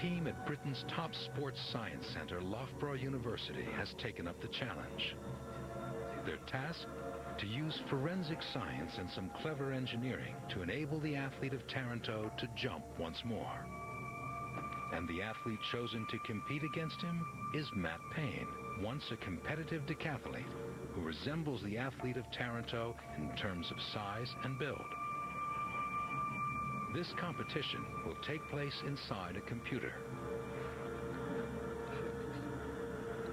team at Britain's top sports science centre, Loughborough University, has taken up the challenge. Their task? To use forensic science and some clever engineering to enable the athlete of Taranto to jump once more. And the athlete chosen to compete against him is Matt Payne, once a competitive decathlete who resembles the athlete of Taranto in terms of size and build. This competition will take place inside a computer.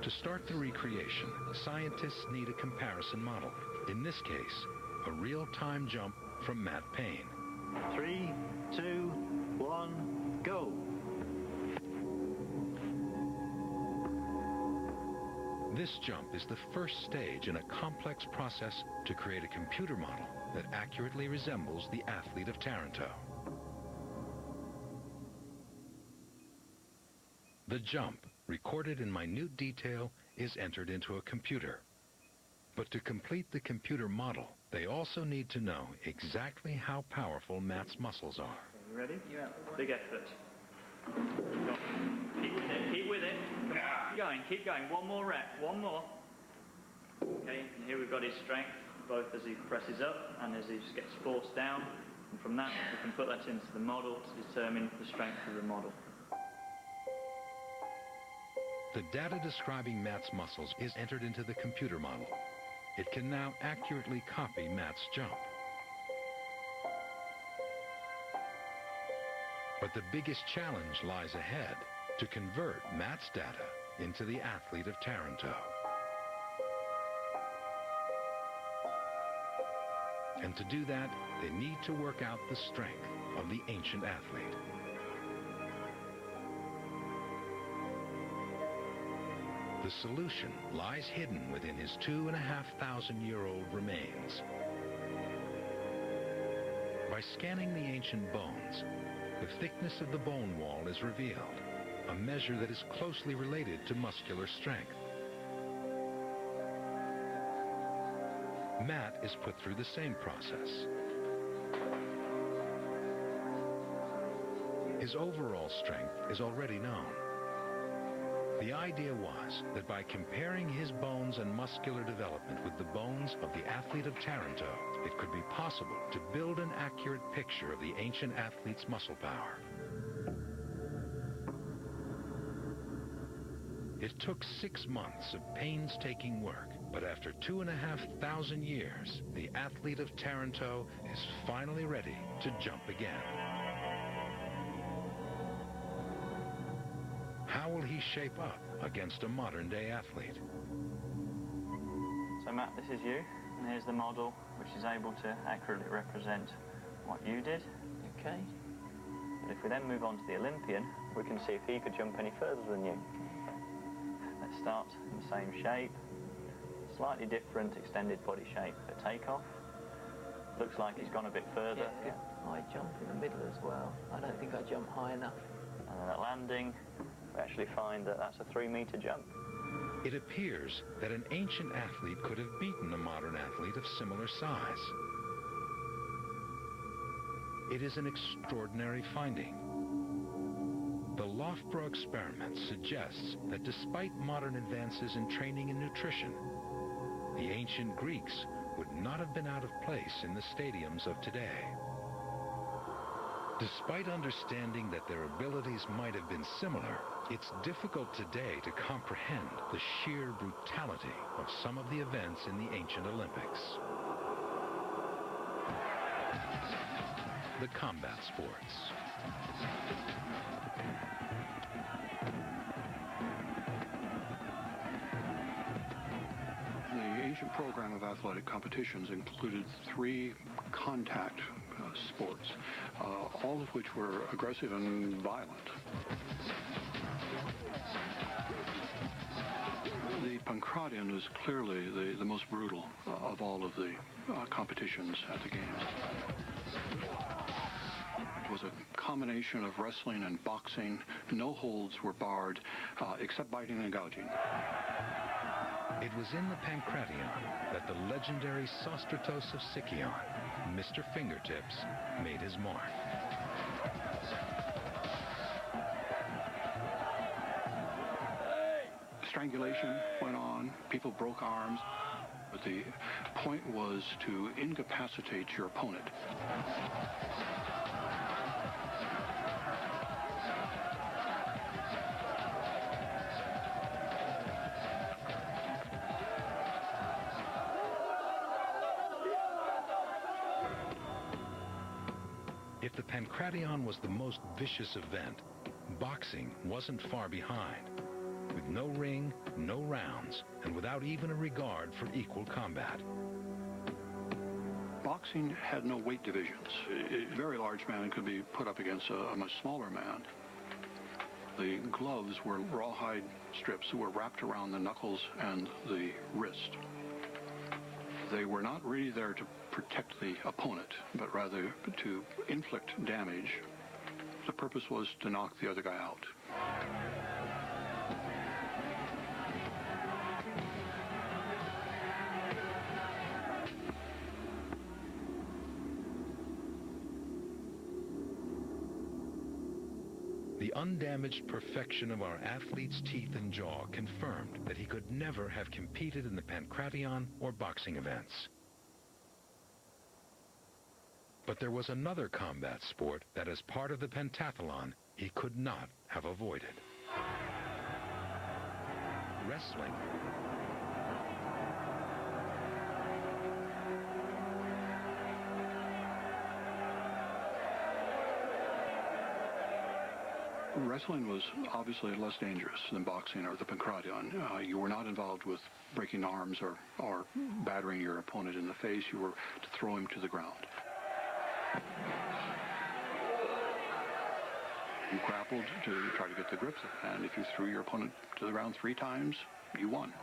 To start the recreation, scientists need a comparison model. In this case, a real-time jump from Matt Payne. 3, 2, 1, go! This jump is the first stage in a complex process to create a computer model that accurately resembles the athlete of Taranto. The jump, recorded in minute detail, is entered into a computer. But to complete the computer model, they also need to know exactly how powerful Matt's muscles are. You ready? Yeah. Big effort. Go. Keep with it, keep with it. Come on. Keep going. One more rep, one more. Okay, and here we've got his strength, both as he presses up and as he just gets forced down. And from that, we can put that into the model to determine the strength of the model. The data describing Matt's muscles is entered into the computer model. It can now accurately copy Matt's jump. But the biggest challenge lies ahead, to convert Matt's data into the athlete of Taranto. And to do that, they need to work out the strength of the ancient athlete. The solution lies hidden within his 2,500-year-old remains. By scanning the ancient bones, the thickness of the bone wall is revealed, a measure that is closely related to muscular strength. Matt is put through the same process. His overall strength is already known. The idea was that by comparing his bones and muscular development with the bones of the athlete of Taranto, it could be possible to build an accurate picture of the ancient athlete's muscle power. It took 6 months of painstaking work, but after 2,500 years, the athlete of Taranto is finally ready to jump again. How will he shape up against a modern-day athlete? So Matt, this is you, and here's the model which is able to accurately represent what you did. Okay. But if we then move on to the Olympian, we can see if he could jump any further than you. Let's start in the same shape. Slightly different extended body shape at takeoff. Looks like he's gone a bit further. Yeah, I jump in the middle as well. I don't think I jump high enough. And then at landing, we actually find that that's a 3-meter jump. It appears that an ancient athlete could have beaten a modern athlete of similar size. It is an extraordinary finding. The Loughborough experiment suggests that despite modern advances in training and nutrition, the ancient Greeks would not have been out of place in the stadiums of today. Despite understanding that their abilities might have been similar, it's difficult today to comprehend the sheer brutality of some of the events in the ancient Olympics. The combat sports. The ancient program of athletic competitions included 3 contact sports, all of which were aggressive and violent. The Pancratian is clearly the most brutal of all of the competitions at the Games. It was a combination of wrestling and boxing. No holds were barred, except biting and gouging. It was in the Pancratian that the legendary Sostratos of Sicyon, Mr. Fingertips, made his mark. strangulation went on. People broke arms. But the point was to incapacitate your opponent. If the Pancration was the most vicious event, boxing wasn't far behind. With no ring, no rounds, and without even a regard for equal combat. Boxing had no weight divisions. A very large man could be put up against a much smaller man. The gloves were rawhide strips that were wrapped around the knuckles and the wrist. They were not really there to protect the opponent, but rather to inflict damage. The purpose was to knock the other guy out. The undamaged perfection of our athlete's teeth and jaw confirmed that he could never have competed in the Pancration or boxing events. But there was another combat sport that, as part of the pentathlon, he could not have avoided. Wrestling. Wrestling was obviously less dangerous than boxing or the Pancration. You were not involved with breaking arms or battering your opponent in the face. You were to throw him to the ground. You grappled to try to get the grip, and if you threw your opponent to the ground 3 times, you won.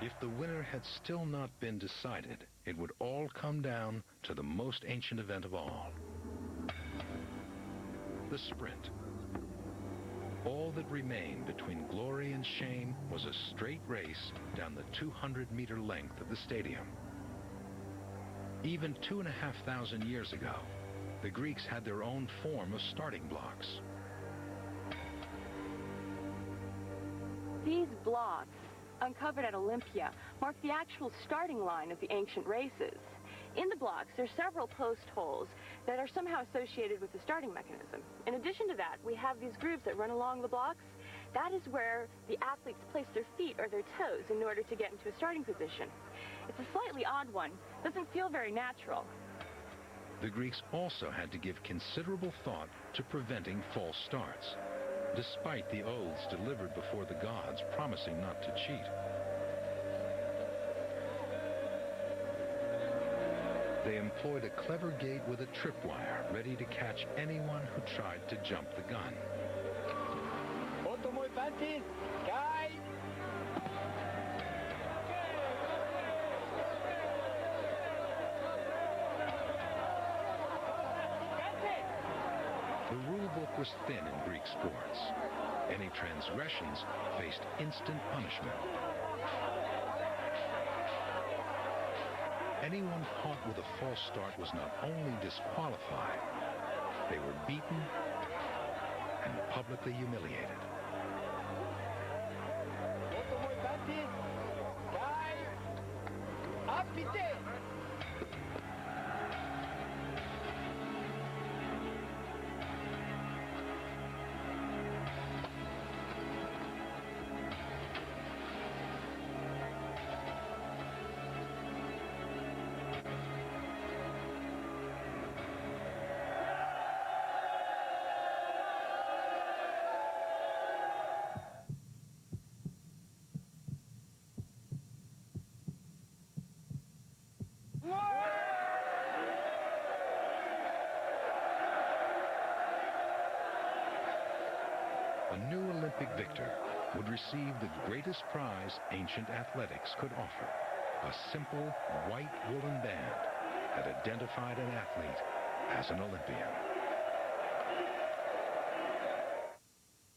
If the winner had still not been decided, it would all come down to the most ancient event of all. The sprint. All that remained between glory and shame was a straight race down the 200-meter length of the stadium. Even 2,500 years ago, the Greeks had their own form of starting blocks. These blocks, uncovered at Olympia, mark the actual starting line of the ancient races. In the blocks, there are several post holes that are somehow associated with the starting mechanism. In addition to that, we have these grooves that run along the blocks. That is where the athletes place their feet or their toes in order to get into a starting position. It's a slightly odd one. Doesn't feel very natural. The Greeks also had to give considerable thought to preventing false starts, despite the oaths delivered before the gods promising not to cheat. They employed a clever gate with a tripwire ready to catch anyone who tried to jump the gun. The rule book was thin in Greek sports. Any transgressions faced instant punishment. Anyone caught with a false start was not only disqualified, they were beaten and publicly humiliated. A new Olympic victor would receive the greatest prize ancient athletics could offer, a simple white woolen band that identified an athlete as an Olympian.